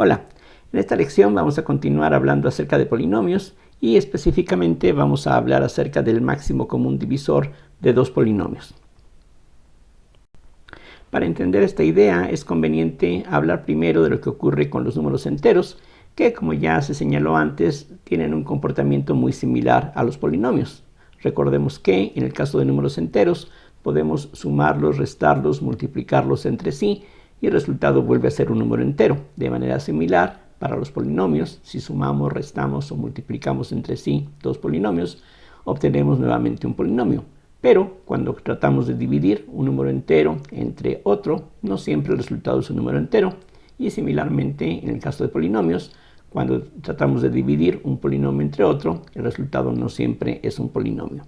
Hola, en esta lección vamos a continuar hablando acerca de polinomios y específicamente vamos a hablar acerca del máximo común divisor de dos polinomios. Para entender esta idea es conveniente hablar primero de lo que ocurre con los números enteros, que como ya se señaló antes, tienen un comportamiento muy similar a los polinomios. Recordemos que en el caso de números enteros podemos sumarlos, restarlos, multiplicarlos entre sí y el resultado vuelve a ser un número entero. De manera similar, para los polinomios, si sumamos, restamos o multiplicamos entre sí dos polinomios, obtenemos nuevamente un polinomio. Pero cuando tratamos de dividir un número entero entre otro, no siempre el resultado es un número entero. Y similarmente, en el caso de polinomios, cuando tratamos de dividir un polinomio entre otro, el resultado no siempre es un polinomio.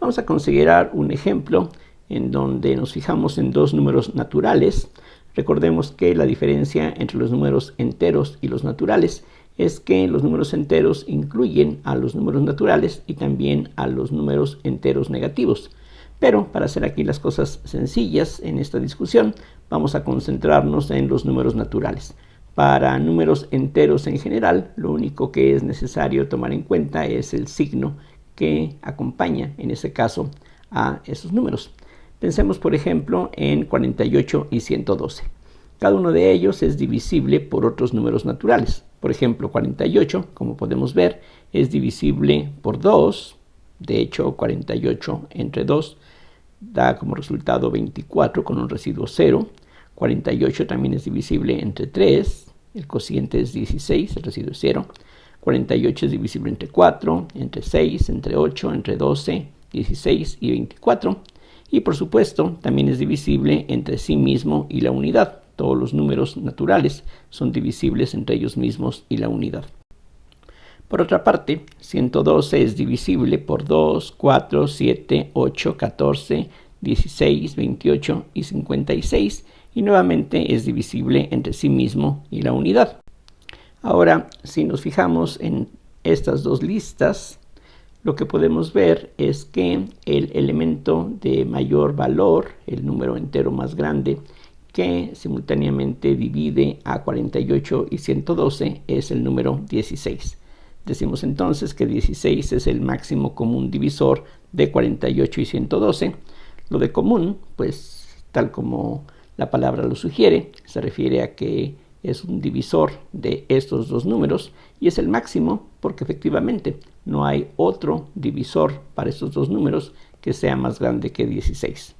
Vamos a considerar un ejemplo en donde nos fijamos en dos números naturales. Recordemos que la diferencia entre los números enteros y los naturales es que los números enteros incluyen a los números naturales y también a los números enteros negativos. Pero para hacer aquí las cosas sencillas en esta discusión, vamos a concentrarnos en los números naturales. Para números enteros en general, lo único que es necesario tomar en cuenta es el signo que acompaña, en ese caso, a esos números. Pensemos, por ejemplo, en 48 y 112. Cada uno de ellos es divisible por otros números naturales. Por ejemplo, 48, como podemos ver, es divisible por 2. De hecho, 48 entre 2 da como resultado 24 con un residuo 0. 48 también es divisible entre 3. El cociente es 16, el residuo es 0. 48 es divisible entre 4, entre 6, entre 8, entre 12, 16 y 24. Y por supuesto, también es divisible entre sí mismo y la unidad. Todos los números naturales son divisibles entre ellos mismos y la unidad. Por otra parte, 112 es divisible por 2, 4, 7, 8, 14, 16, 28 y 56. Y nuevamente es divisible entre sí mismo y la unidad. Ahora, si nos fijamos en estas dos listas, lo que podemos ver es que el elemento de mayor valor, el número entero más grande, que simultáneamente divide a 48 y 112, es el número 16. Decimos entonces que 16 es el máximo común divisor de 48 y 112. Lo de común, pues tal como la palabra lo sugiere, se refiere a que es un divisor de estos dos números y es el máximo porque efectivamente no hay otro divisor para estos dos números que sea más grande que 16.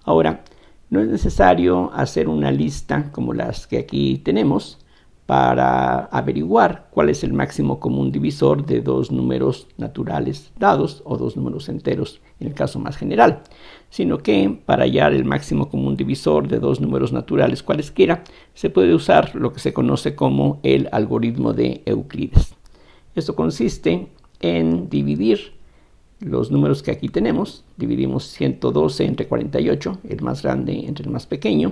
Ahora, no es necesario hacer una lista como las que aquí tenemos para averiguar cuál es el máximo común divisor de dos números naturales dados o dos números enteros en el caso más general, sino que para hallar el máximo común divisor de dos números naturales cualesquiera se puede usar lo que se conoce como el algoritmo de Euclides. Esto consiste en dividir los números que aquí tenemos. Dividimos 112 entre 48, el más grande entre el más pequeño.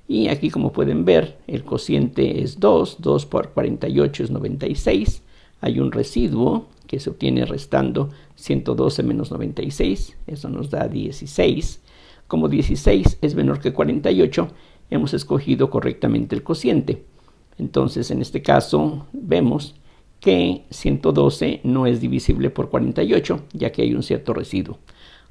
Y aquí, como pueden ver, el cociente es 2. 2 por 48 es 96. Hay un residuo que se obtiene restando 112 menos 96. Eso nos da 16. Como 16 es menor que 48, hemos escogido correctamente el cociente. Entonces, en este caso, vemos que 112 no es divisible por 48, ya que hay un cierto residuo.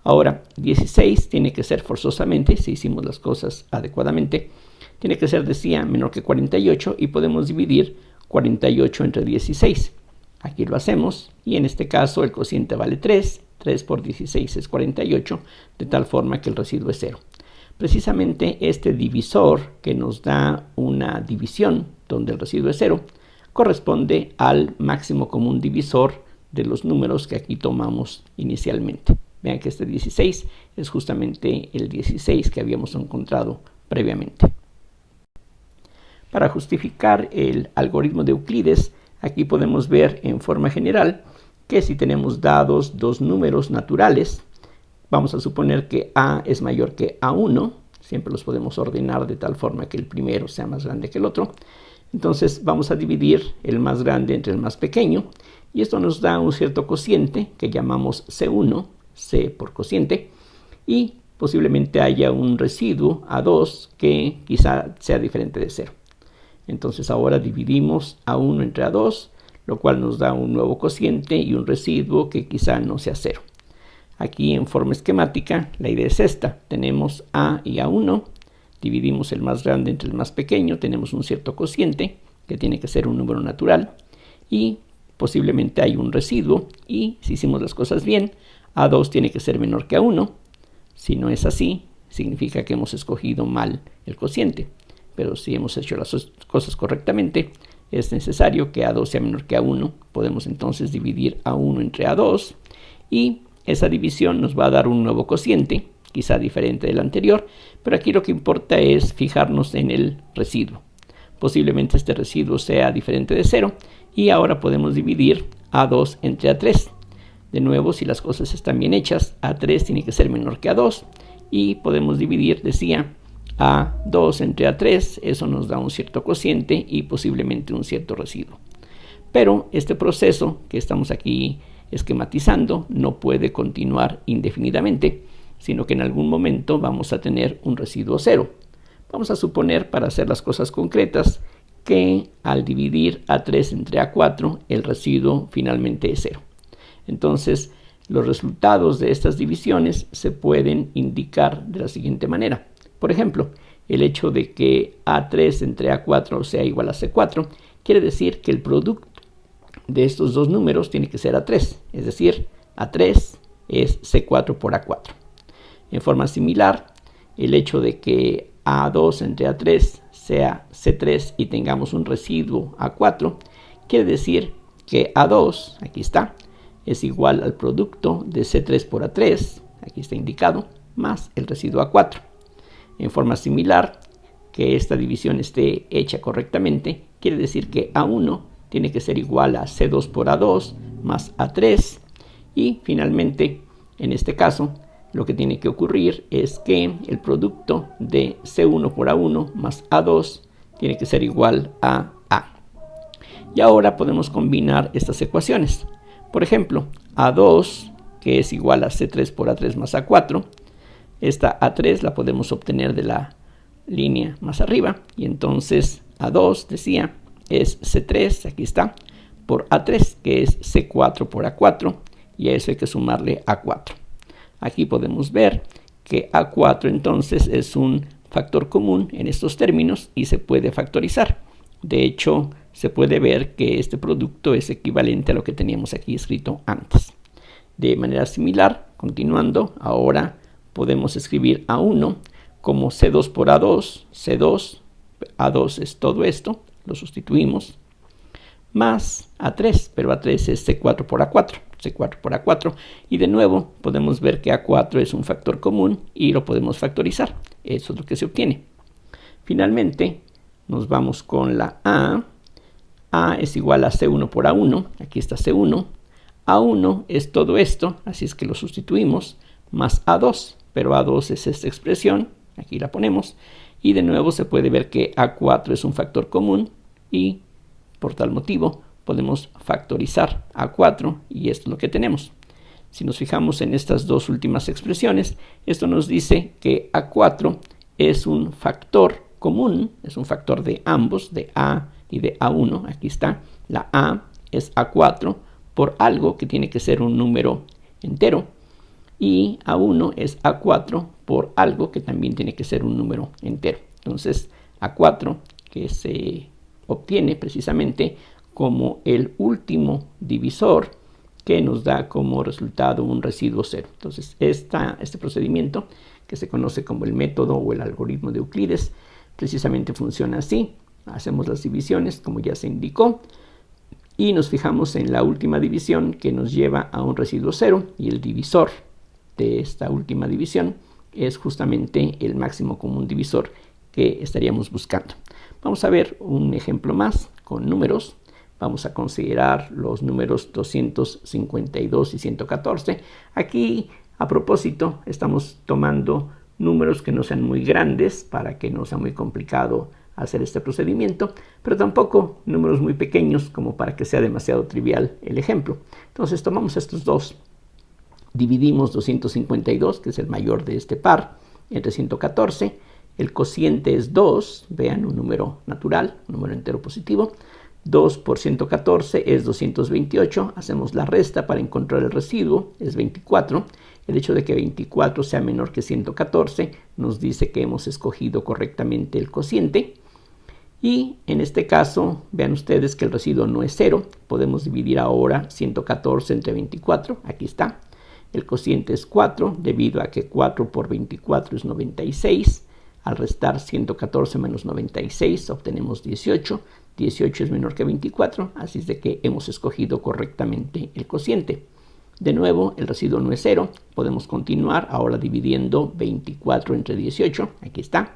Ahora, 16 tiene que ser forzosamente, si hicimos las cosas adecuadamente, tiene que ser, decía, menor que 48 y podemos dividir 48 entre 16. Aquí lo hacemos y en este caso el cociente vale 3. 3 por 16 es 48, de tal forma que el residuo es 0. Precisamente este divisor que nos da una división donde el residuo es 0 corresponde al máximo común divisor de los números que aquí tomamos inicialmente. Vean que este 16 es justamente el 16 que habíamos encontrado previamente. Para justificar el algoritmo de Euclides, aquí podemos ver en forma general que si tenemos dados dos números naturales, vamos a suponer que A es mayor que A1, siempre los podemos ordenar de tal forma que el primero sea más grande que el otro. Entonces vamos a dividir el más grande entre el más pequeño y esto nos da un cierto cociente que llamamos C1, C por cociente, y posiblemente haya un residuo A2 que quizá sea diferente de 0. Entonces ahora dividimos A1 entre A2, lo cual nos da un nuevo cociente y un residuo que quizá no sea 0. Aquí en forma esquemática la idea es esta. Tenemos A y A1, dividimos el más grande entre el más pequeño, tenemos un cierto cociente que tiene que ser un número natural y posiblemente hay un residuo, y si hicimos las cosas bien, A2 tiene que ser menor que A1. Si no es así, significa que hemos escogido mal el cociente. Pero si hemos hecho las cosas correctamente, es necesario que A2 sea menor que A1. Podemos entonces dividir A1 entre A2 y esa división nos va a dar un nuevo cociente, quizá diferente del anterior, pero aquí lo que importa es fijarnos en el residuo. Posiblemente este residuo sea diferente de 0 y ahora podemos dividir A2 entre A3. De nuevo, si las cosas están bien hechas, A3 tiene que ser menor que A2 y podemos dividir, decía, A2 entre A3, eso nos da un cierto cociente y posiblemente un cierto residuo. Pero este proceso que estamos aquí esquematizando no puede continuar indefinidamente, sino que en algún momento vamos a tener un residuo 0. Vamos a suponer, para hacer las cosas concretas, que al dividir A3 entre A4, el residuo finalmente es 0. Entonces, los resultados de estas divisiones se pueden indicar de la siguiente manera. Por ejemplo, el hecho de que A3 entre A4 sea igual a C4 quiere decir que el producto de estos dos números tiene que ser A3, es decir, A3 es C4 por A4. En forma similar, el hecho de que A2 entre A3 sea C3 y tengamos un residuo A4 quiere decir que A2, aquí está, es igual al producto de C3 por A3, aquí está indicado, más el residuo A4. En forma similar, que esta división esté hecha correctamente, quiere decir que A1 tiene que ser igual a C2 por A2 más A3. Y finalmente, en este caso, lo que tiene que ocurrir es que el producto de C1 por A1 más A2 tiene que ser igual a A. Y ahora podemos combinar estas ecuaciones. Por ejemplo, A2, que es igual a C3 por A3 más A4, esta A3 la podemos obtener de la línea más arriba, y entonces A2, decía, es C3, aquí está, por A3, que es C4 por A4, y a eso hay que sumarle A4. Aquí podemos ver que A4 entonces es un factor común en estos términos y se puede factorizar. De hecho, se puede ver que este producto es equivalente a lo que teníamos aquí escrito antes. De manera similar, continuando, ahora podemos escribir A1 como C2 por A2, C2, A2 es todo esto, lo sustituimos, más A3, pero A3 es C4 por A4, C4 por A4, y de nuevo podemos ver que A4 es un factor común y lo podemos factorizar. Eso es lo que se obtiene. Finalmente, nos vamos con la A. A es igual a C1 por A1, aquí está C1. A1 es todo esto, así es que lo sustituimos, más A2, pero A2 es esta expresión, aquí la ponemos, y de nuevo se puede ver que A4 es un factor común y por tal motivo podemos factorizar A4 y esto es lo que tenemos. Si nos fijamos en estas dos últimas expresiones, esto nos dice que A4 es un factor común, es un factor de ambos, de A y de A1. Aquí está, la A es A4 por algo que tiene que ser un número entero y A1 es A4 por algo que también tiene que ser un número entero. Entonces, A4, que se obtiene precisamente como el último divisor que nos da como resultado un residuo 0. Entonces, este procedimiento, que se conoce como el método o el algoritmo de Euclides, precisamente funciona así. Hacemos las divisiones, como ya se indicó, y nos fijamos en la última división que nos lleva a un residuo 0, y el divisor de esta última división es justamente el máximo común divisor que estaríamos buscando. Vamos a ver un ejemplo más con números. Vamos a considerar los números 252 y 114. Aquí, a propósito, estamos tomando números que no sean muy grandes para que no sea muy complicado hacer este procedimiento, pero tampoco números muy pequeños como para que sea demasiado trivial el ejemplo. Entonces tomamos estos dos, dividimos 252, que es el mayor de este par, entre 114, El cociente es 2, vean, un número natural, un número entero positivo. 2 por 114 es 228, hacemos la resta para encontrar el residuo, es 24. El hecho de que 24 sea menor que 114 nos dice que hemos escogido correctamente el cociente. Y en este caso, vean ustedes que el residuo no es 0. Podemos dividir ahora 114 entre 24. Aquí está. El cociente es 4, debido a que 4 por 24 es 96. Al restar 114 menos 96 obtenemos 18. 18 es menor que 24, así es de que hemos escogido correctamente el cociente. De nuevo, el residuo no es 0. Podemos continuar ahora dividiendo 24 entre 18. Aquí está.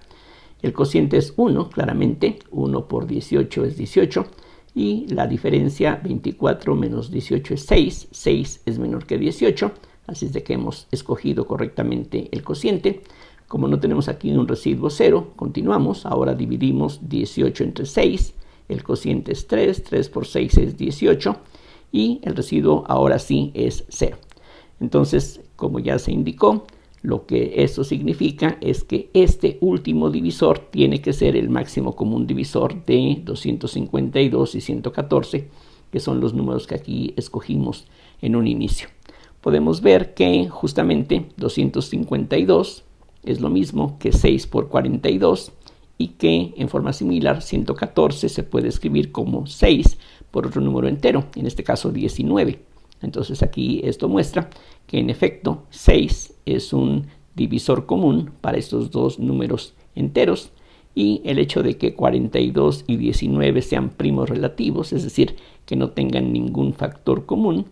El cociente es 1, claramente. 1 por 18 es 18. Y la diferencia 24 menos 18 es 6. 6 es menor que 18. Así es de que hemos escogido correctamente el cociente. Como no tenemos aquí un residuo 0, continuamos. Ahora dividimos 18 entre 6. El cociente es 3. 3 por 6 es 18. Y el residuo ahora sí es 0. Entonces, como ya se indicó, lo que esto significa es que este último divisor tiene que ser el máximo común divisor de 252 y 114, que son los números que aquí escogimos en un inicio. Podemos ver que justamente 252 es lo mismo que 6 por 42 y que en forma similar 114 se puede escribir como 6 por otro número entero, en este caso 19. Entonces aquí esto muestra que en efecto 6 es un divisor común para estos dos números enteros, y el hecho de que 42 y 19 sean primos relativos, es decir, que no tengan ningún factor común,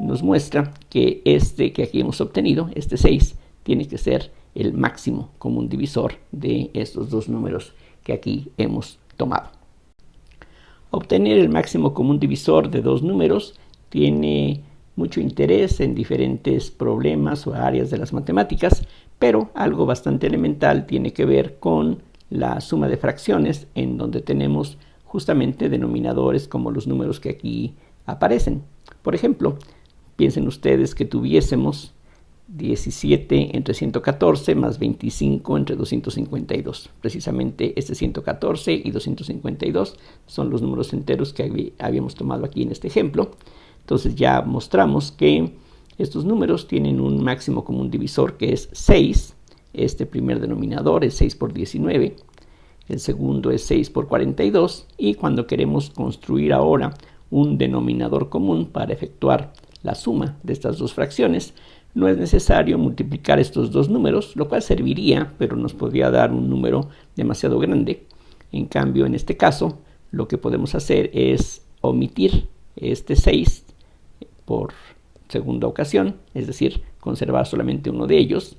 nos muestra que este que aquí hemos obtenido, este 6, tiene que ser el máximo común divisor de estos dos números que aquí hemos tomado. Obtener el máximo común divisor de dos números tiene mucho interés en diferentes problemas o áreas de las matemáticas, pero algo bastante elemental tiene que ver con la suma de fracciones, en donde tenemos justamente denominadores como los números que aquí aparecen. Por ejemplo, piensen ustedes que tuviésemos 17 entre 114 más 25 entre 252. Precisamente este 114 y 252 son los números enteros que habíamos tomado aquí en este ejemplo. Entonces ya mostramos que estos números tienen un máximo común divisor que es 6. Este primer denominador es 6 por 19. El segundo es 6 por 42. Y cuando queremos construir ahora un denominador común para efectuar la suma de estas dos fracciones, no es necesario multiplicar estos dos números, lo cual serviría, pero nos podría dar un número demasiado grande. En cambio, en este caso, lo que podemos hacer es omitir este 6 por segunda ocasión, es decir, conservar solamente uno de ellos,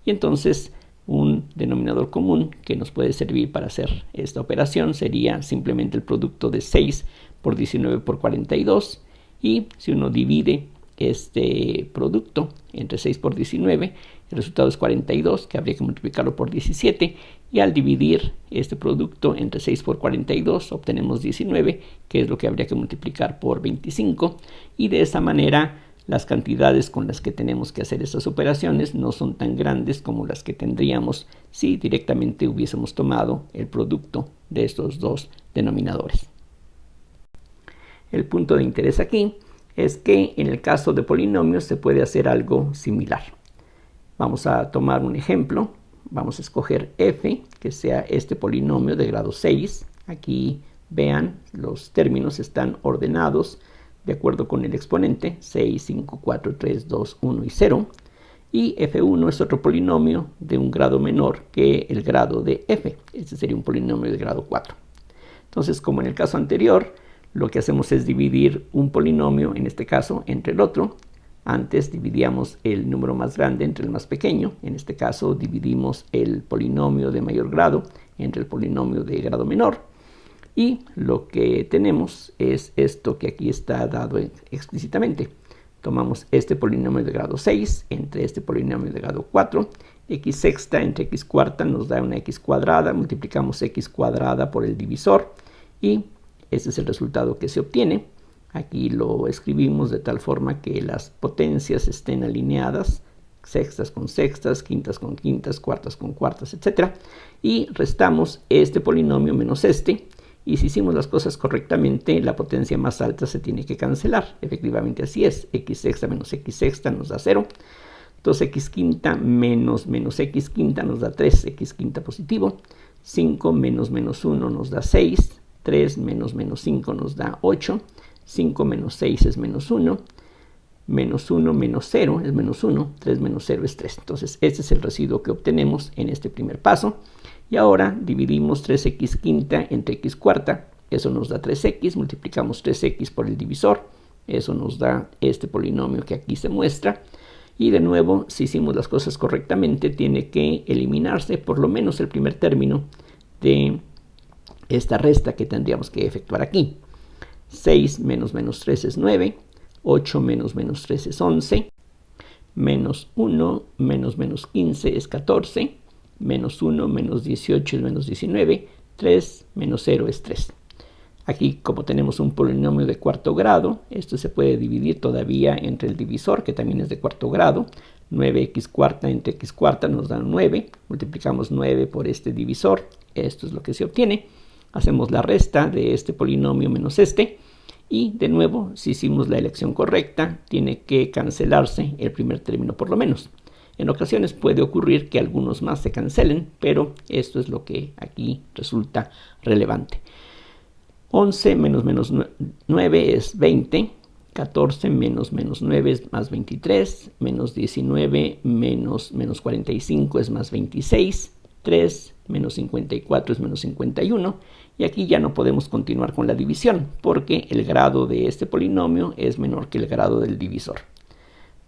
y entonces un denominador común que nos puede servir para hacer esta operación sería simplemente el producto de 6 por 19 por 42, y si uno divide este producto entre 6 por 19, el resultado es 42, que habría que multiplicarlo por 17, y al dividir este producto entre 6 por 42 obtenemos 19, que es lo que habría que multiplicar por 25, y de esa manera las cantidades con las que tenemos que hacer estas operaciones no son tan grandes como las que tendríamos si directamente hubiésemos tomado el producto de estos dos denominadores. El punto de interés aquí es que en el caso de polinomios se puede hacer algo similar. Vamos a tomar un ejemplo. Vamos a escoger f, que sea este polinomio de grado 6. Aquí vean, los términos están ordenados de acuerdo con el exponente 6, 5, 4, 3, 2, 1 y 0. Y f1 es otro polinomio de un grado menor que el grado de f. Este sería un polinomio de grado 4. Entonces, como en el caso anterior, lo que hacemos es dividir un polinomio, en este caso, entre el otro. Antes dividíamos el número más grande entre el más pequeño. En este caso dividimos el polinomio de mayor grado entre el polinomio de grado menor. Y lo que tenemos es esto que aquí está dado explícitamente. Tomamos este polinomio de grado 6 entre este polinomio de grado 4. X sexta entre x cuarta nos da una x cuadrada. Multiplicamos x cuadrada por el divisor y este es el resultado que se obtiene. Aquí lo escribimos de tal forma que las potencias estén alineadas sextas con sextas, quintas con quintas, cuartas con cuartas, etc. Y restamos este polinomio menos este. Y si hicimos las cosas correctamente, la potencia más alta se tiene que cancelar. Efectivamente así es. X sexta menos X sexta nos da 0. 2x quinta menos x quinta nos da 3x quinta positivo. 5 menos 1 nos da 6. 3 menos 5 nos da 8. 5 menos 6 es menos 1. Menos 1 menos 0 es menos 1. 3 menos 0 es 3. Entonces este es el residuo que obtenemos en este primer paso. Y ahora dividimos 3x quinta entre x cuarta. Eso nos da 3x. Multiplicamos 3x por el divisor. Eso nos da este polinomio que aquí se muestra. Y de nuevo, si hicimos las cosas correctamente, tiene que eliminarse por lo menos el primer término de esta resta que tendríamos que efectuar aquí. 6 menos 3 es 9. 8 menos 3 es 11. Menos 1 menos 15 es 14. Menos 1 menos 18 es menos 19. 3 menos 0 es 3. Aquí, como tenemos un polinomio de cuarto grado, esto se puede dividir todavía entre el divisor, que también es de cuarto grado. 9x cuarta entre x cuarta nos da 9. Multiplicamos 9 por este divisor. Esto es lo que se obtiene. Hacemos la resta de este polinomio menos este. Y de nuevo, si hicimos la elección correcta, tiene que cancelarse el primer término por lo menos. En ocasiones puede ocurrir que algunos más se cancelen, pero esto es lo que aquí resulta relevante. 11 menos 9 es 20. 14 menos 9 es más 23. Menos 19 menos 45 es más 26. 3 menos 54 es menos 51. Y aquí ya no podemos continuar con la división, porque el grado de este polinomio es menor que el grado del divisor.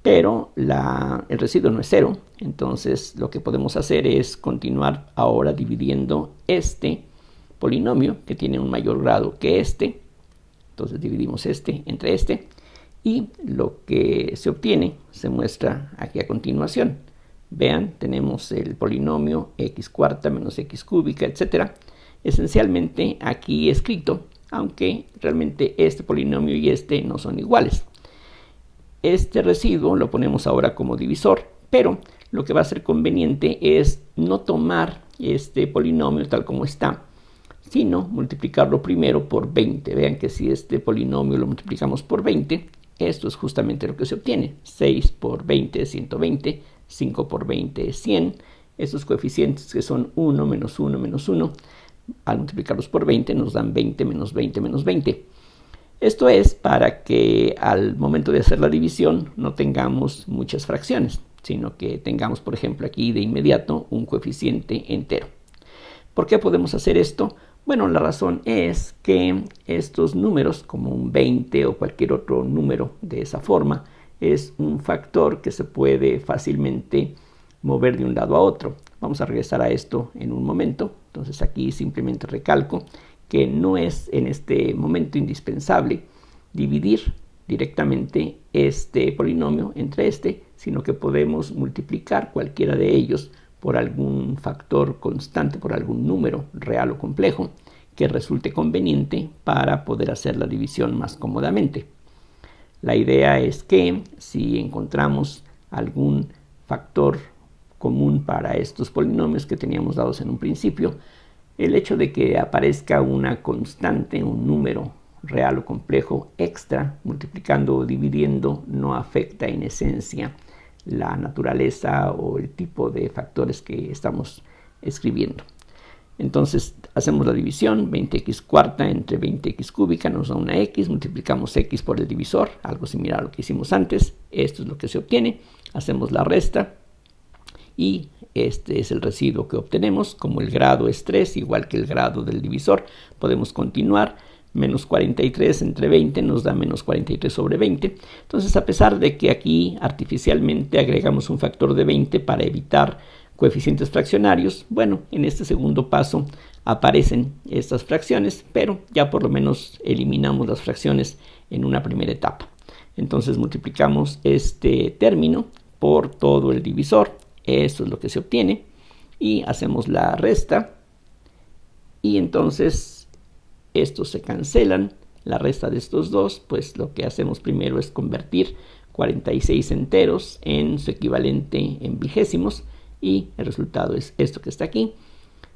Pero el residuo no es 0. Entonces lo que podemos hacer es continuar ahora dividiendo este polinomio que tiene un mayor grado que este. Entonces dividimos este entre este y lo que se obtiene se muestra aquí a continuación. Vean, tenemos el polinomio x cuarta menos x cúbica, etc. Esencialmente aquí escrito, aunque realmente este polinomio y este no son iguales. Este residuo lo ponemos ahora como divisor, pero lo que va a ser conveniente es no tomar este polinomio tal como está, sino multiplicarlo primero por 20. Vean que si este polinomio lo multiplicamos por 20, esto es justamente lo que se obtiene. 6 por 20 es 120, 5 por 20 es 100. Estos coeficientes que son 1 menos 1 menos 1, al multiplicarlos por 20 nos dan 20 menos 20 menos 20. Esto es para que al momento de hacer la división no tengamos muchas fracciones, sino que tengamos, por ejemplo, aquí de inmediato un coeficiente entero. ¿Por qué podemos hacer esto? Bueno, la razón es que estos números, como un 20 o cualquier otro número de esa forma, es un factor que se puede fácilmente mover de un lado a otro. Vamos a regresar a esto en un momento. Entonces aquí simplemente recalco que no es en este momento indispensable dividir directamente este polinomio entre este, sino que podemos multiplicar cualquiera de ellos por algún factor constante, por algún número real o complejo que resulte conveniente para poder hacer la división más cómodamente. La idea es que si encontramos algún factor común para estos polinomios que teníamos dados en un principio, el hecho de que aparezca una constante, un número real o complejo extra, multiplicando o dividiendo, no afecta en esencia la naturaleza o el tipo de factores que estamos escribiendo. Entonces hacemos la división, 20x cuarta entre 20x cúbica nos da una x, multiplicamos x por el divisor, algo similar a lo que hicimos antes, esto es lo que se obtiene, hacemos la resta y este es el residuo que obtenemos. Como el grado es 3, igual que el grado del divisor, podemos continuar. Menos 43 entre 20 nos da menos 43 sobre 20. Entonces, a pesar de que aquí artificialmente agregamos un factor de 20 para evitar coeficientes fraccionarios, bueno, en este segundo paso aparecen estas fracciones, pero ya por lo menos eliminamos las fracciones en una primera etapa. Entonces multiplicamos este término por todo el divisor. Eso es lo que se obtiene y hacemos la resta y entonces estos se cancelan. La resta de estos dos, pues lo que hacemos primero es convertir 46 enteros en su equivalente en vigésimos, y el resultado es esto que está aquí.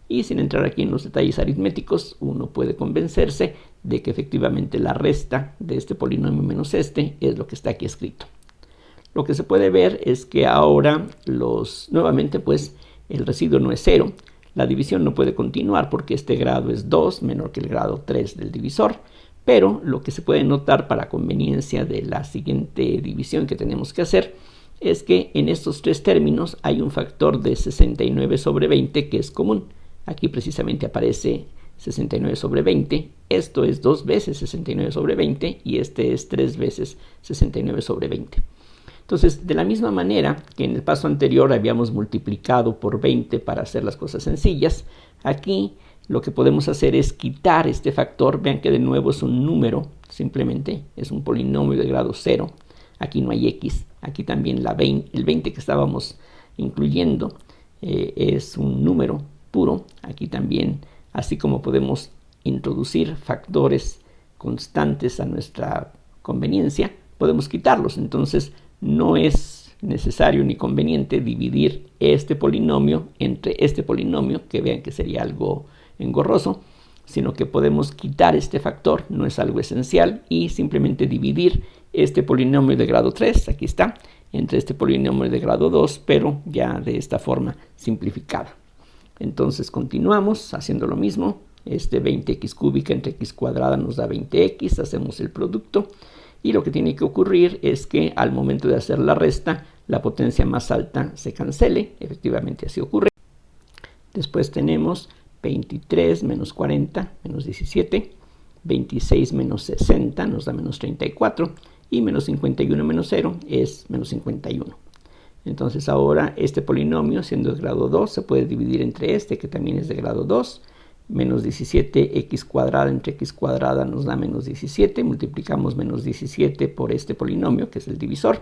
Y sin entrar aquí en los detalles aritméticos, uno puede convencerse de que efectivamente la resta de este polinomio menos este es lo que está aquí escrito. Lo que se puede ver es que ahora nuevamente pues el residuo no es 0. La división no puede continuar porque este grado es 2 menor que el grado 3 del divisor. Pero lo que se puede notar para conveniencia de la siguiente división que tenemos que hacer es que en estos tres términos hay un factor de 69 sobre 20 que es común. Aquí precisamente aparece 69 sobre 20. Esto es 2 veces 69 sobre 20 y este es 3 veces 69 sobre 20. Entonces, de la misma manera que en el paso anterior habíamos multiplicado por 20 para hacer las cosas sencillas, aquí lo que podemos hacer es quitar este factor. Vean que de nuevo es un número, simplemente es un polinomio de grado 0. Aquí no hay x, aquí también el 20 que estábamos incluyendo es un número puro. Aquí también, así como podemos introducir factores constantes a nuestra conveniencia, podemos quitarlos. Entonces no es necesario ni conveniente dividir este polinomio entre este polinomio, que vean que sería algo engorroso, sino que podemos quitar este factor, no es algo esencial, y simplemente dividir este polinomio de grado 3, aquí está, entre este polinomio de grado 2, pero ya de esta forma simplificada. Entonces continuamos haciendo lo mismo. Este 20x cúbica entre x cuadrada nos da 20x, hacemos el producto, y lo que tiene que ocurrir es que al momento de hacer la resta, la potencia más alta se cancele. Efectivamente así ocurre. Después tenemos 23 menos 40 menos 17, 26 menos 60 nos da menos 34, y menos 51 menos 0 es menos 51. Entonces ahora este polinomio, siendo de grado 2, se puede dividir entre este, que también es de grado 2. Menos 17x cuadrada entre x cuadrada nos da menos 17. Multiplicamos menos 17 por este polinomio, que es el divisor.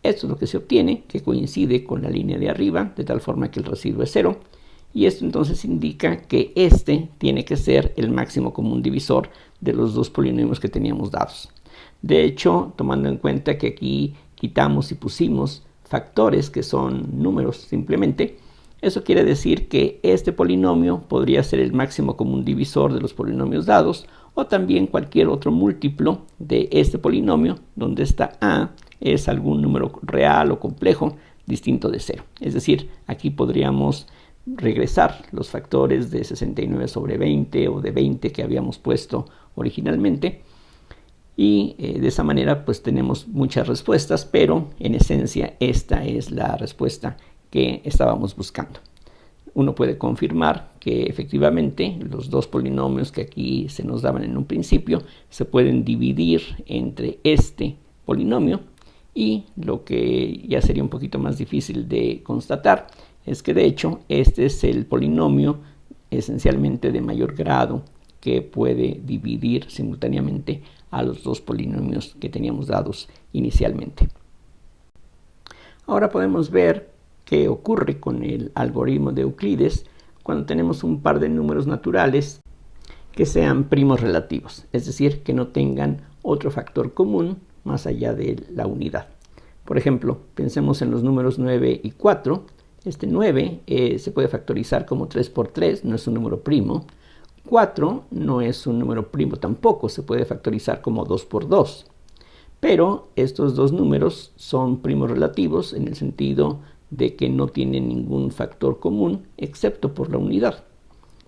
Esto es lo que se obtiene, que coincide con la línea de arriba, de tal forma que el residuo es 0. Y esto entonces indica que este tiene que ser el máximo común divisor de los dos polinomios que teníamos dados. De hecho, tomando en cuenta que aquí quitamos y pusimos factores que son números simplemente, eso quiere decir que este polinomio podría ser el máximo común divisor de los polinomios dados, o también cualquier otro múltiplo de este polinomio donde esta a es algún número real o complejo distinto de 0. Es decir, aquí podríamos regresar los factores de 69 sobre 20 o de 20 que habíamos puesto originalmente, y de esa manera pues tenemos muchas respuestas, pero en esencia esta es la respuesta que estábamos buscando. Uno puede confirmar que efectivamente los dos polinomios que aquí se nos daban en un principio se pueden dividir entre este polinomio, y lo que ya sería un poquito más difícil de constatar es que de hecho este es el polinomio esencialmente de mayor grado que puede dividir simultáneamente a los dos polinomios que teníamos dados inicialmente. Ahora podemos ver qué ocurre con el algoritmo de Euclides cuando tenemos un par de números naturales que sean primos relativos, es decir, que no tengan otro factor común más allá de la unidad. Por ejemplo, pensemos en los números 9 y 4. Este 9 se puede factorizar como 3 por 3, no es un número primo. 4 no es un número primo tampoco, se puede factorizar como 2 por 2. Pero estos dos números son primos relativos en el sentido de que no tienen ningún factor común excepto por la unidad.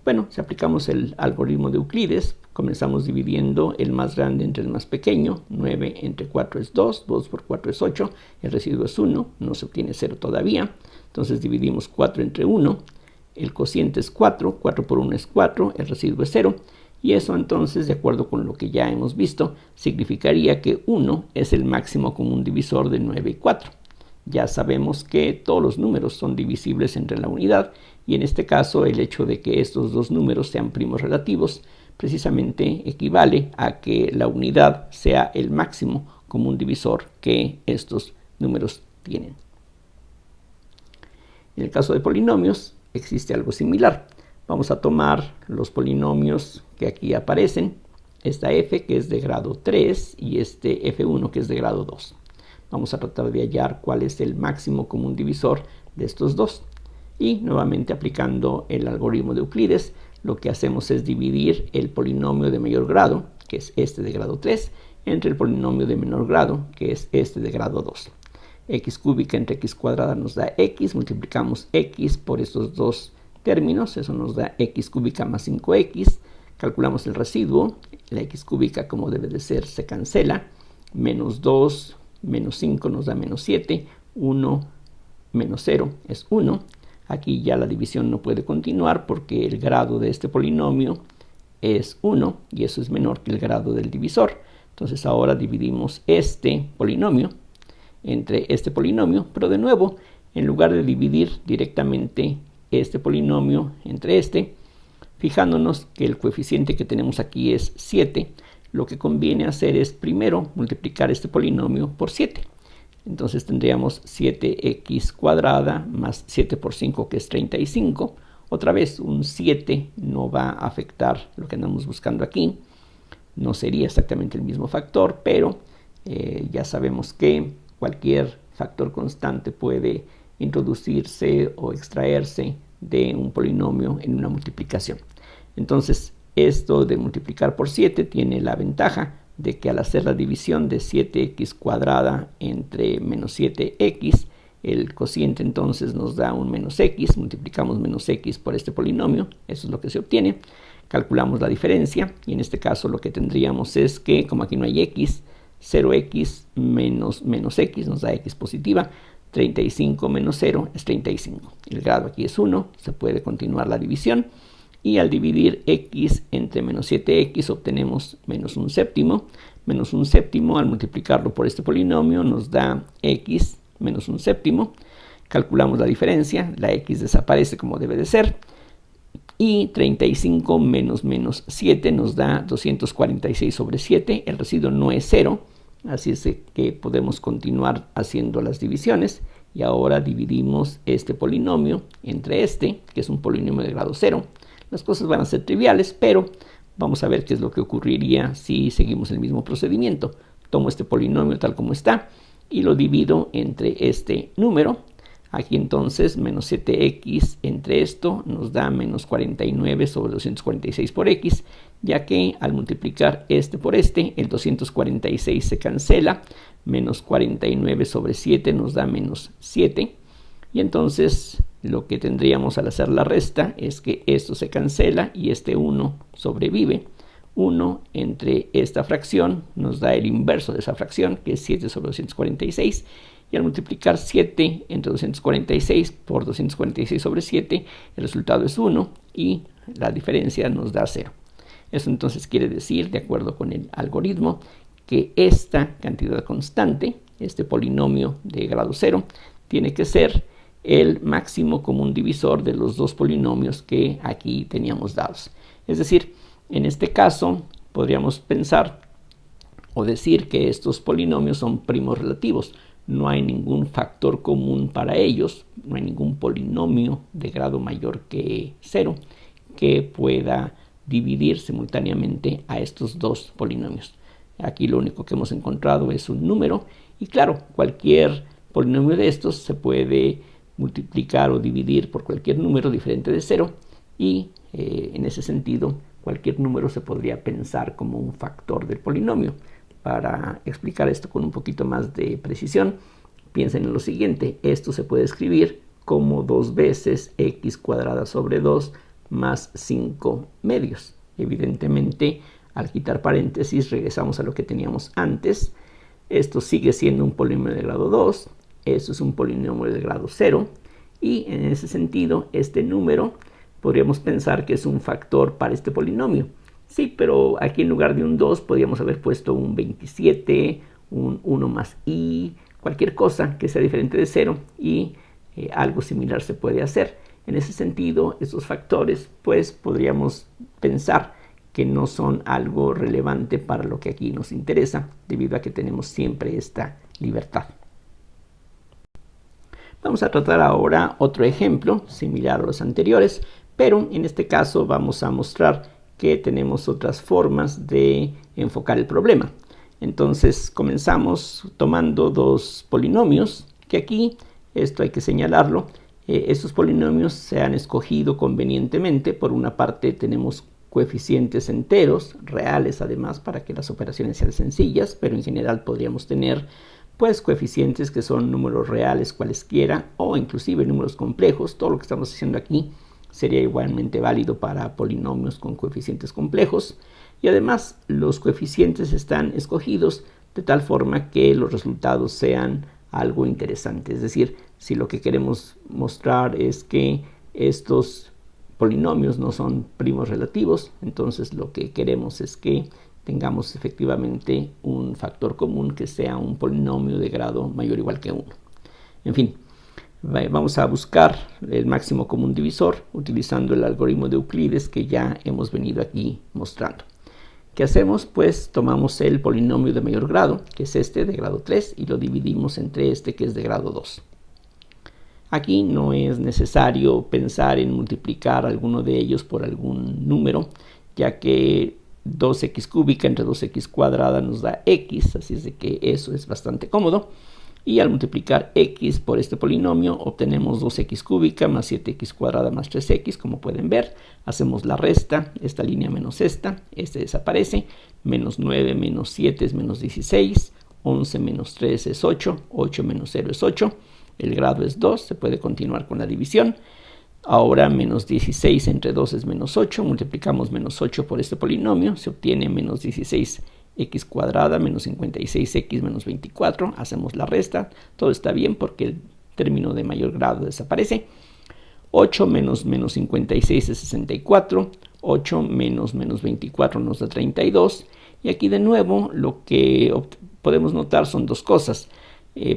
Bueno, si aplicamos el algoritmo de Euclides, comenzamos dividiendo el más grande entre el más pequeño. 9 entre 4 es 2, 2 por 4 es 8, el residuo es 1, no se obtiene 0 todavía. Entonces dividimos 4 entre 1, el cociente es 4, 4 por 1 es 4, el residuo es 0. Y eso entonces, de acuerdo con lo que ya hemos visto, significaría que 1 es el máximo común divisor de 9 y 4. Ya sabemos que todos los números son divisibles entre la unidad, y en este caso el hecho de que estos dos números sean primos relativos precisamente equivale a que la unidad sea el máximo común divisor que estos números tienen. En el caso de polinomios existe algo similar. Vamos a tomar los polinomios que aquí aparecen, esta f que es de grado 3 y este f1 que es de grado 2. vamos a tratar de hallar cuál es el máximo común divisor de estos dos. Y nuevamente aplicando el algoritmo de Euclides, lo que hacemos es dividir el polinomio de mayor grado, que es este de grado 3, entre el polinomio de menor grado, que es este de grado 2. X cúbica entre x cuadrada nos da x, multiplicamos x por estos dos términos, eso nos da x cúbica más 5x, calculamos el residuo, la x cúbica como debe de ser se cancela, menos 2, menos 5 nos da menos 7, 1 menos 0 es 1, aquí ya la división no puede continuar porque el grado de este polinomio es 1 y eso es menor que el grado del divisor. Entonces ahora dividimos este polinomio entre este polinomio, pero de nuevo, en lugar de dividir directamente este polinomio entre este, fijándonos que el coeficiente que tenemos aquí es 7, lo que conviene hacer es primero multiplicar este polinomio por 7. Entonces tendríamos 7x cuadrada más 7 por 5, que es 35. Otra vez, un 7 no va a afectar lo que andamos buscando aquí. No sería exactamente el mismo factor, pero ya sabemos que cualquier factor constante puede introducirse o extraerse de un polinomio en una multiplicación. Entonces, esto de multiplicar por 7 tiene la ventaja de que al hacer la división de 7x cuadrada entre menos 7x, el cociente entonces nos da un menos x, multiplicamos menos x por este polinomio, eso es lo que se obtiene, calculamos la diferencia y en este caso lo que tendríamos es que, como aquí no hay x, 0x menos x nos da x positiva, 35 menos 0 es 35. El grado aquí es 1, se puede continuar la división y al dividir x entre menos 7x obtenemos menos un séptimo. Menos un séptimo al multiplicarlo por este polinomio nos da x menos un séptimo. Calculamos la diferencia, la x desaparece como debe de ser. Y 35 menos 7 nos da 246 sobre 7. El residuo no es 0, así es que podemos continuar haciendo las divisiones. Y ahora dividimos este polinomio entre este, que es un polinomio de grado 0. Las cosas van a ser triviales, pero vamos a ver qué es lo que ocurriría si seguimos el mismo procedimiento. Tomo este polinomio tal como está y lo divido entre este número. Aquí entonces menos 7x entre esto nos da menos 49 sobre 246 por x, ya que al multiplicar este por este, el 246 se cancela, menos 49 sobre 7 nos da menos 7, y entonces lo que tendríamos al hacer la resta es que esto se cancela y este 1 sobrevive. 1 entre esta fracción nos da el inverso de esa fracción, que es 7 sobre 246, y al multiplicar 7 entre 246 por 246 sobre 7, el resultado es 1 y la diferencia nos da 0. Eso entonces quiere decir, de acuerdo con el algoritmo, que esta cantidad constante, este polinomio de grado 0, tiene que ser el máximo común divisor de los dos polinomios que aquí teníamos dados. Es decir, en este caso podríamos pensar o decir que estos polinomios son primos relativos. No hay ningún factor común para ellos, no hay ningún polinomio de grado mayor que 0 que pueda dividir simultáneamente a estos dos polinomios. Aquí lo único que hemos encontrado es un número y claro, cualquier polinomio de estos se puede multiplicar o dividir por cualquier número diferente de 0 y en ese sentido cualquier número se podría pensar como un factor del polinomio. Para explicar esto con un poquito más de precisión, piensen en lo siguiente: esto se puede escribir como 2 veces x cuadrada sobre 2 más 5 medios. Evidentemente, al quitar paréntesis regresamos a lo que teníamos antes. Esto sigue siendo un polinomio de grado 2, esto es un polinomio de grado 0 y en ese sentido este número podríamos pensar que es un factor para este polinomio. Sí, pero aquí en lugar de un 2 podríamos haber puesto un 27, un 1 más i, cualquier cosa que sea diferente de 0 y algo similar se puede hacer. En ese sentido, estos factores pues podríamos pensar que no son algo relevante para lo que aquí nos interesa, debido a que tenemos siempre esta libertad. Vamos a tratar ahora otro ejemplo similar a los anteriores, pero en este caso vamos a mostrar que tenemos otras formas de enfocar el problema. Entonces comenzamos tomando dos polinomios, que aquí, esto hay que señalarlo, estos polinomios se han escogido convenientemente. Por una parte tenemos coeficientes enteros, reales además, para que las operaciones sean sencillas, pero en general podríamos tener pues coeficientes que son números reales cualesquiera o inclusive números complejos. Todo lo que estamos haciendo aquí sería igualmente válido para polinomios con coeficientes complejos, y además los coeficientes están escogidos de tal forma que los resultados sean algo interesante. Es decir, si lo que queremos mostrar es que estos polinomios no son primos relativos, entonces lo que queremos es que tengamos efectivamente un factor común que sea un polinomio de grado mayor o igual que 1. En fin, vamos a buscar el máximo común divisor utilizando el algoritmo de Euclides que ya hemos venido aquí mostrando. ¿Qué hacemos? Pues tomamos el polinomio de mayor grado, que es este de grado 3, y lo dividimos entre este que es de grado 2. Aquí no es necesario pensar en multiplicar alguno de ellos por algún número, ya que 2x cúbica entre 2x cuadrada nos da x, así es de que eso es bastante cómodo. Y al multiplicar x por este polinomio obtenemos 2x cúbica más 7x cuadrada más 3x, como pueden ver. Hacemos la resta, esta línea menos esta, este desaparece. Menos 9 menos 7 es menos 16, 11 menos 3 es 8, 8 menos 0 es 8. El grado es 2, se puede continuar con la división. Ahora menos 16 entre 2 es menos 8, multiplicamos menos 8 por este polinomio, se obtiene menos 16x cuadrada menos 56x menos 24, hacemos la resta, todo está bien porque el término de mayor grado desaparece. 8 menos menos 56 es 64, 8 menos menos 24 nos da 32, y aquí de nuevo lo que podemos notar son dos cosas.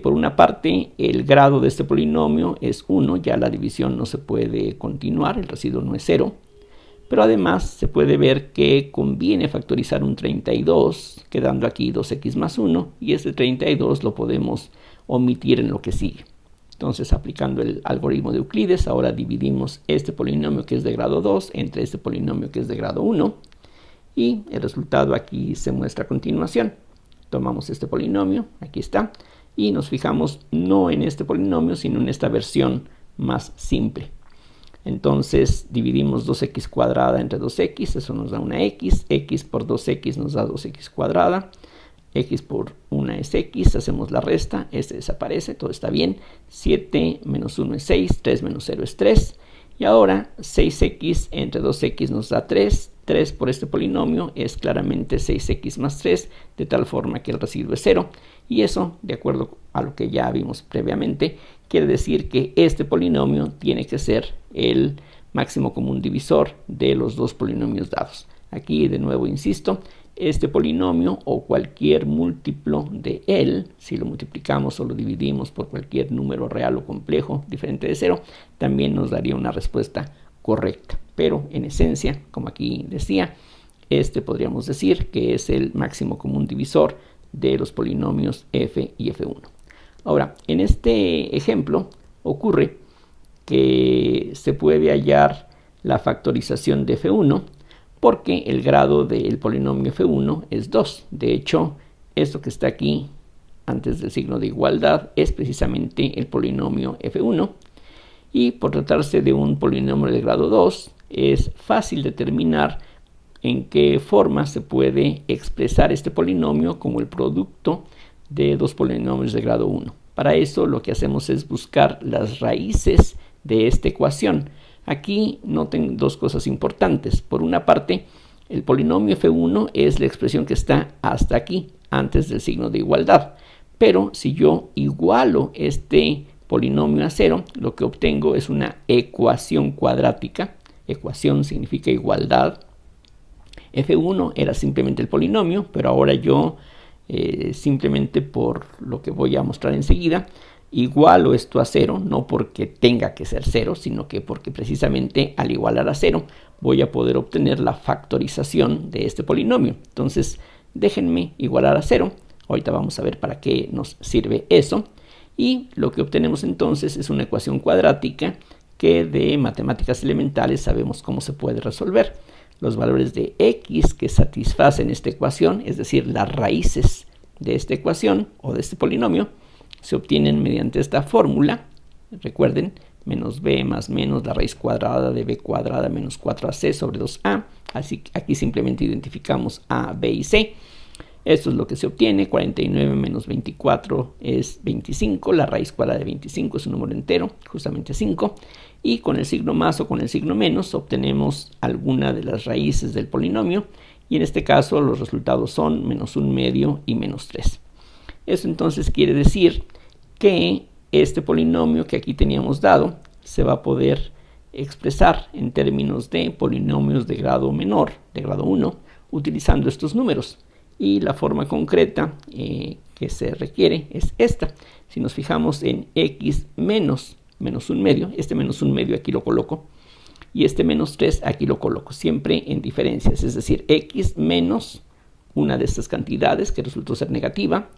Por una parte, el grado de este polinomio es 1, ya la división no se puede continuar, el residuo no es 0. Pero además se puede ver que conviene factorizar un 32, quedando aquí 2x más 1, y este 32 lo podemos omitir en lo que sigue. Entonces, aplicando el algoritmo de Euclides, ahora dividimos este polinomio que es de grado 2 entre este polinomio que es de grado 1, y el resultado aquí se muestra a continuación. Tomamos este polinomio, aquí está, y nos fijamos no en este polinomio, sino en esta versión más simple. Entonces dividimos 2x cuadrada entre 2x, eso nos da una x, x por 2x nos da 2x cuadrada, x por 1 es x, hacemos la resta, este desaparece, todo está bien, 7 menos 1 es 6, 3 menos 0 es 3, y ahora 6x entre 2x nos da 3, 3 por este polinomio es claramente 6x más 3, de tal forma que el residuo es 0, y eso, de acuerdo a lo que ya vimos previamente, quiere decir que este polinomio tiene que ser el máximo común divisor de los dos polinomios dados. Aquí de nuevo insisto, este polinomio o cualquier múltiplo de él, si lo multiplicamos o lo dividimos por cualquier número real o complejo diferente de 0, también nos daría una respuesta correcta. Pero en esencia, como aquí decía, este podríamos decir que es el máximo común divisor de los polinomios f y f1. Ahora, en este ejemplo ocurre que se puede hallar la factorización de f1 porque el grado del polinomio f1 es 2. De hecho, esto que está aquí antes del signo de igualdad es precisamente el polinomio f1, y por tratarse de un polinomio de grado 2 es fácil determinar en qué forma se puede expresar este polinomio como el producto de dos polinomios de grado 1. Para eso lo que hacemos es buscar las raíces de esta ecuación. Aquí noten dos cosas importantes. Por una parte, el polinomio f1 es la expresión que está hasta aquí, antes del signo de igualdad. Pero si yo igualo este polinomio a 0, lo que obtengo es una ecuación cuadrática. Ecuación significa igualdad. f1 era simplemente el polinomio, pero ahora yo simplemente por lo que voy a mostrar enseguida, igualo esto a 0, no porque tenga que ser 0, sino que porque precisamente al igualar a 0 voy a poder obtener la factorización de este polinomio. Entonces déjenme igualar a 0, ahorita vamos a ver para qué nos sirve eso, y lo que obtenemos entonces es una ecuación cuadrática que de matemáticas elementales sabemos cómo se puede resolver. Los valores de x que satisfacen esta ecuación, es decir, las raíces de esta ecuación o de este polinomio se obtienen mediante esta fórmula. Recuerden, menos b más menos la raíz cuadrada de b cuadrada menos 4ac sobre 2a. Así que aquí simplemente identificamos a, b y c. Esto es lo que se obtiene. 49 menos 24 es 25. La raíz cuadrada de 25 es un número entero, justamente 5. Y con el signo más o con el signo menos obtenemos alguna de las raíces del polinomio. Y en este caso los resultados son menos 1/2 y menos 3. Eso entonces quiere decir que este polinomio que aquí teníamos dado se va a poder expresar en términos de polinomios de grado menor, de grado 1, utilizando estos números. Y la forma concreta que se requiere es esta. Si nos fijamos en x menos 1/2, este menos 1/2 aquí lo coloco, y este menos 3 aquí lo coloco, siempre en diferencias, es decir, x menos una de estas cantidades que resultó ser negativa,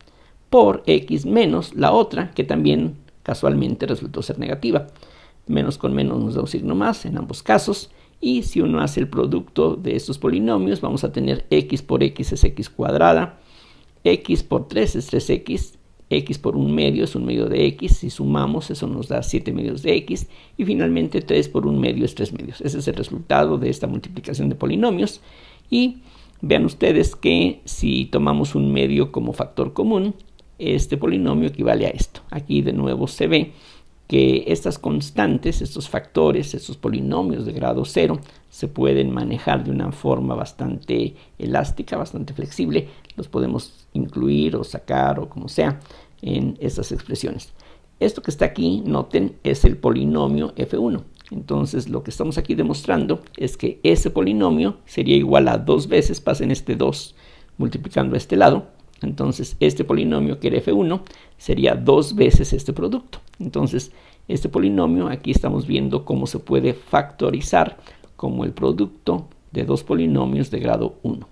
por x menos la otra que también casualmente resultó ser negativa. Menos con menos nos da un signo más en ambos casos. Y si uno hace el producto de estos polinomios, vamos a tener x por x es x cuadrada, x por 3 es 3x, x por 1/2 es 1/2 de x, si sumamos eso nos da 7/2 de x, y finalmente 3 por 1/2 es 3/2. Ese es el resultado de esta multiplicación de polinomios. Y vean ustedes que si tomamos 1/2 como factor común, este polinomio equivale a esto. Aquí de nuevo se ve que estas constantes, estos factores, estos polinomios de grado 0 se pueden manejar de una forma bastante elástica, bastante flexible. Los podemos incluir o sacar o como sea en estas expresiones. Esto que está aquí, noten, es el polinomio f1. Entonces lo que estamos aquí demostrando es que ese polinomio sería igual a 2 veces, pasen este 2 multiplicando a este lado. Entonces este polinomio que era f1 sería 2 veces este producto. Entonces este polinomio aquí estamos viendo cómo se puede factorizar como el producto de dos polinomios de grado 1.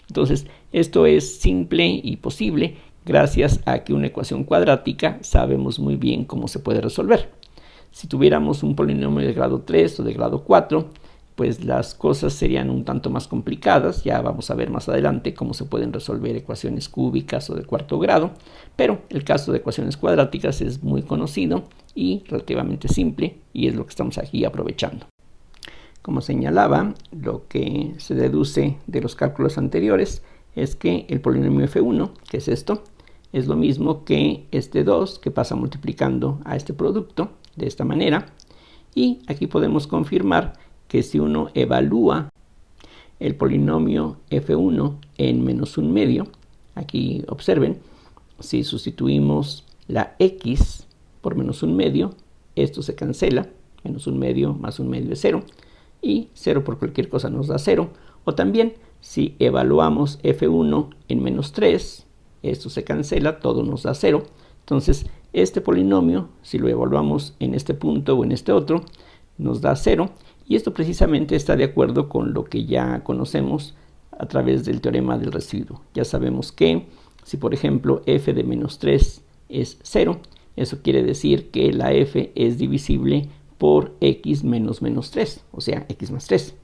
Entonces esto es simple y posible gracias a que una ecuación cuadrática sabemos muy bien cómo se puede resolver. Si tuviéramos un polinomio de grado 3 o de grado 4, pues las cosas serían un tanto más complicadas. Ya vamos a ver más adelante cómo se pueden resolver ecuaciones cúbicas o de cuarto grado, pero el caso de ecuaciones cuadráticas es muy conocido y relativamente simple, y es lo que estamos aquí aprovechando. Como señalaba, lo que se deduce de los cálculos anteriores es que el polinomio f1, que es esto, es lo mismo que este 2 que pasa multiplicando a este producto de esta manera, y aquí podemos confirmar que si uno evalúa el polinomio f1 en menos 1/2, aquí observen, si sustituimos la x por menos 1/2, esto se cancela, menos 1/2 más 1/2 es 0, y 0 por cualquier cosa nos da 0, o también si evaluamos f1 en menos 3, esto se cancela, todo nos da 0, entonces este polinomio, si lo evaluamos en este punto o en este otro, nos da 0, y esto precisamente está de acuerdo con lo que ya conocemos a través del teorema del residuo. Ya sabemos que si por ejemplo f de menos 3 es 0, eso quiere decir que la f es divisible por x menos menos 3, o sea, x más 3.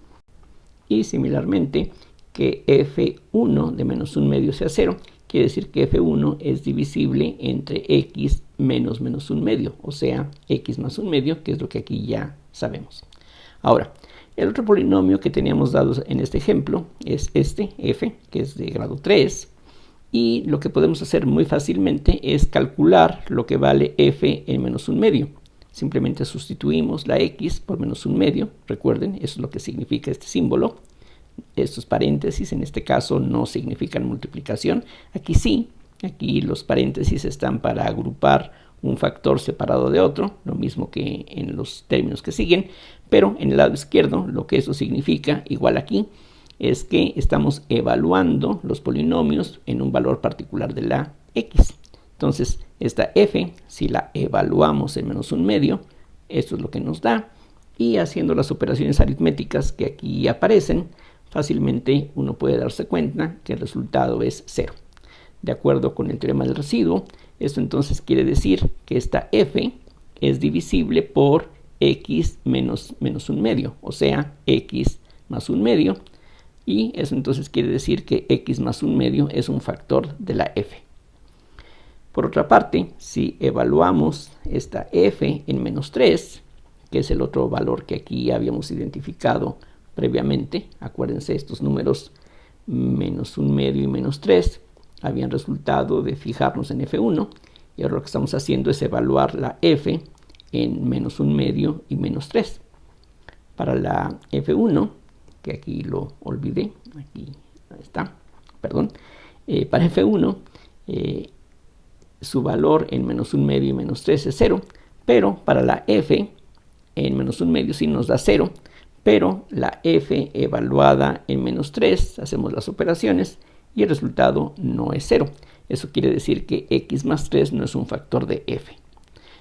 Y similarmente, que f1 de menos 1/2 sea 0, quiere decir que f1 es divisible entre x menos menos 1/2, o sea, x más 1/2, que es lo que aquí ya sabemos. Ahora, el otro polinomio que teníamos dado en este ejemplo es este, f, que es de grado 3, y lo que podemos hacer muy fácilmente es calcular lo que vale f en menos 1/2. Simplemente sustituimos la x por menos 1/2, recuerden, eso es lo que significa este símbolo. Estos paréntesis en este caso no significan multiplicación, aquí sí, aquí los paréntesis están para agrupar un factor separado de otro, lo mismo que en los términos que siguen, pero en el lado izquierdo lo que eso significa, igual aquí, es que estamos evaluando los polinomios en un valor particular de la x. Entonces esta f, si la evaluamos en menos 1/2, esto es lo que nos da, y haciendo las operaciones aritméticas que aquí aparecen, fácilmente uno puede darse cuenta que el resultado es 0. De acuerdo con el teorema del residuo, esto entonces quiere decir que esta f es divisible por x menos 1/2, o sea, x más 1/2, y eso entonces quiere decir que x más 1/2 es un factor de la f. Por otra parte, si evaluamos esta f en menos 3, que es el otro valor que aquí habíamos identificado previamente, acuérdense, estos números menos 1 medio y menos 3 habían resultado de fijarnos en f1, y ahora lo que estamos haciendo es evaluar la f en menos 1 medio y menos 3. Para la f1, que aquí lo olvidé, aquí está, perdón, para f1 su valor en menos 1 medio y menos 3 es 0, pero para la f en menos 1 medio sí nos da 0, pero la f evaluada en menos 3, hacemos las operaciones y el resultado no es 0. Eso quiere decir que x más 3 no es un factor de f.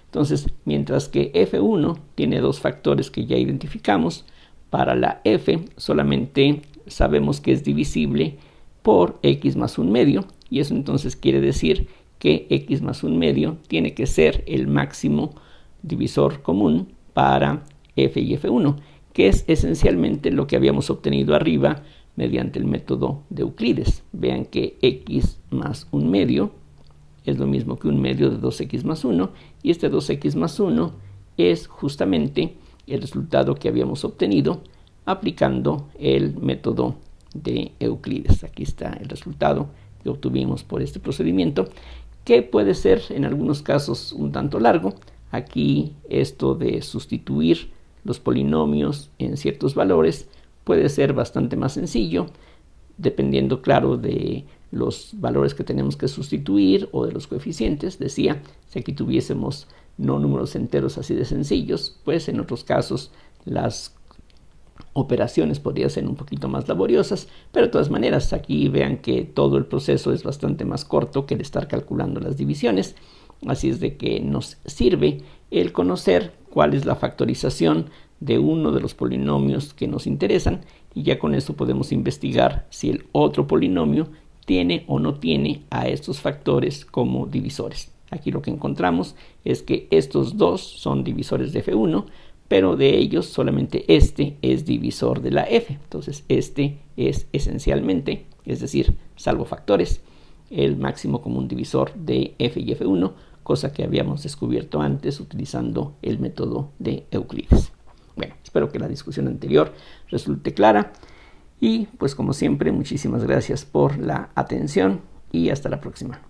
Entonces, mientras que f1 tiene dos factores que ya identificamos, para la f solamente sabemos que es divisible por x más 1 medio, y eso entonces quiere decir que x más 1 medio tiene que ser el máximo divisor común para f y f1, que es esencialmente lo que habíamos obtenido arriba mediante el método de Euclides. Vean que x más 1 medio es lo mismo que 1 medio de 2x más 1, y este 2x más 1 es justamente el resultado que habíamos obtenido aplicando el método de Euclides. Aquí está el resultado que obtuvimos por este procedimiento, que puede ser en algunos casos un tanto largo. Aquí esto de sustituir los polinomios en ciertos valores puede ser bastante más sencillo, dependiendo, claro, de los valores que tenemos que sustituir o de los coeficientes. Decía, si aquí tuviésemos no números enteros así de sencillos, pues en otros casos las operaciones podrían ser un poquito más laboriosas, pero de todas maneras aquí vean que todo el proceso es bastante más corto que el estar calculando las divisiones. Así es de que nos sirve el conocer cuál es la factorización de uno de los polinomios que nos interesan, y ya con eso podemos investigar si el otro polinomio tiene o no tiene a estos factores como divisores. Aquí lo que encontramos es que estos dos son divisores de f1, pero de ellos solamente este es divisor de la f. Entonces este es esencialmente, es decir, salvo factores, el máximo común divisor de f y f1, cosa que habíamos descubierto antes utilizando el método de Euclides. Bueno, espero que la discusión anterior resulte clara, y pues como siempre, muchísimas gracias por la atención y hasta la próxima.